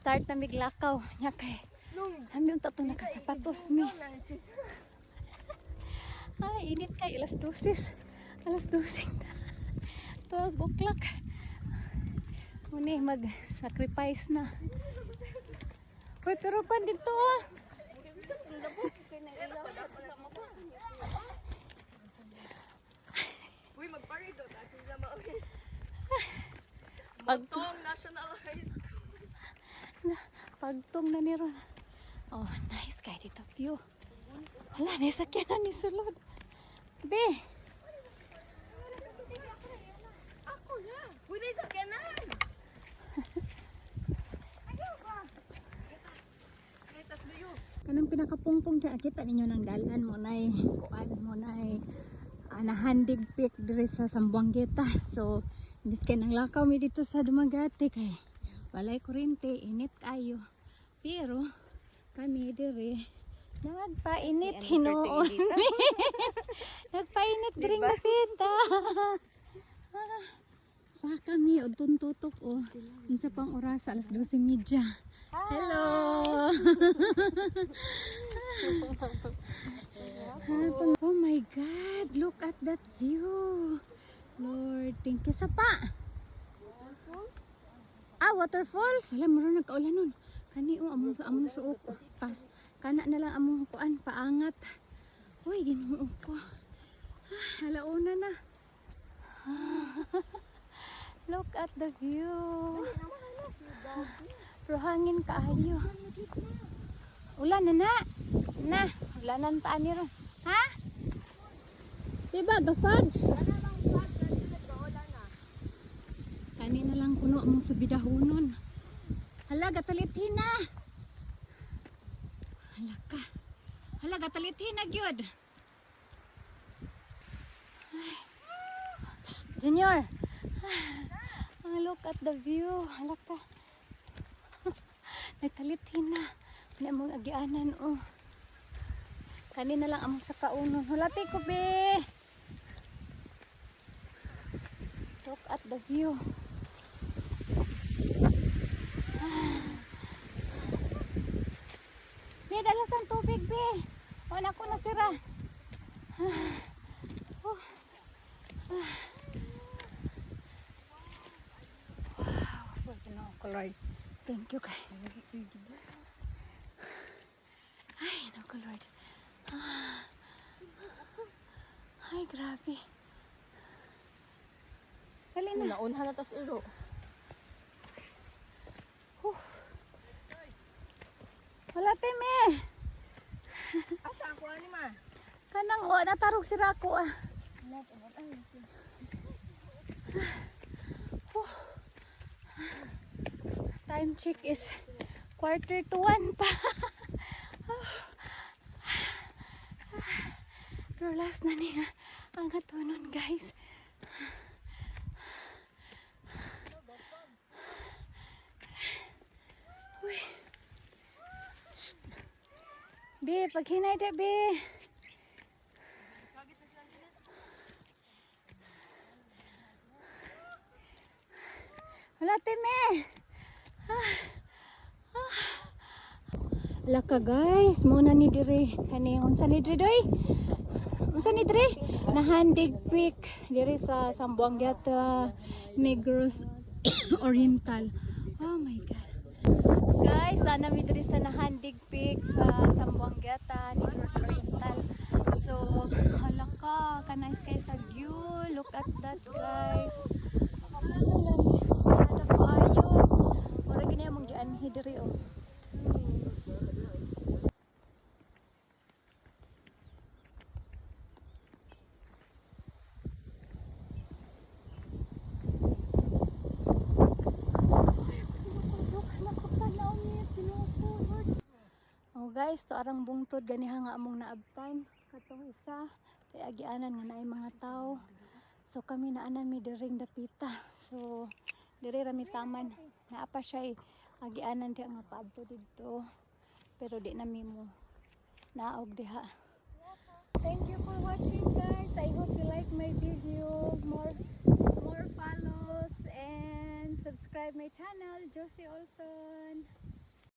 start na miglakaw nya kay kami unta to nakasapatos mi. Ay, init kay alas 12 na. 12 o'clock. Muni mag-sacrifice na. Uy, pero pa dito ah. Uy, magparido na sila maulit. Pagtong National High School. Pagtong na ni Ron. Oh, nice kay dito view. Hala, nasakyan ni sulod. Be. Ako na. Pwede sa kanan. Ayaw ba? Slitas na yun. Kanang pinakapungpong dyan, kita ninyo ng dalan mo na kuan mo na nahandig pick diri sa Sambuangueta. So, imbis kay nang lakaw mi dito sa Dumaguete kay walay kuryente, init kayo. Pero kami diri nagpainit hinuon. Nagpainit diri nga pita. Sa kami odton tutok o. Unsa pang oras alas 12:30. Hello. Oh my God, look at that view. Lord, thank you sa pa. Waterfalls. Alam mo rin nagkaulan nun. Kani among suok. Pas. Kana na lang among kuan paangat. Uy, Ginoo ko. Alauna na. Look at the view. Pero hangin kaayo. Ulan na. Ulanan pa ani ron. Ha? Diba, the fogs? Kanina lang kuno among subidahonon. Hala, gatalitin na. Hala, gatalitin na gyud. Junior. Look at the view. Hala ka. Nagtalitin na. Wala mong agianan oh. Kanina lang among sa kaunon. Hulati ko be. Look at the view. Be, dalasan tubig be. Wala ko nasira. Wow. Ginoo ko Lord. Thank you kay. Ay, naku Lord. Ay, grabe. Dali na. Naunhan na tas iro. Wala teme. Asa ako ani ma? Kanang natarog sira ako ah. Time check is 1:45 pa. Pero last na niya ang katunon guys. Uy. Shh. Be, paghinay da be. Wala teme. Laka guys, muna ni dire kani unsa ni dire doy? Unsa ni dire? Nahandig Peak dire sa Sambuangueta, Negros Oriental. Oh my god. Guys, sana mi dire sa Nahandig Peak sa Sambuangueta, Negros Oriental. So, hala ka, kanais kay sa view. Look at that guys. Sada kayo. Mura gini among gianhi dire oh. Oh guys, to arang bungtod ganiha nga among naabtan. Katong isa kay agianan nga naay mga tao. So kami naanan mi diring dapita. So dire ra mi taman. Naa pa siya agianan diha nga paadto didto. Pero di na mi mo naog diha. Thank you for watching guys. I hope you like my video. More follows and subscribe my channel, Josie Olson.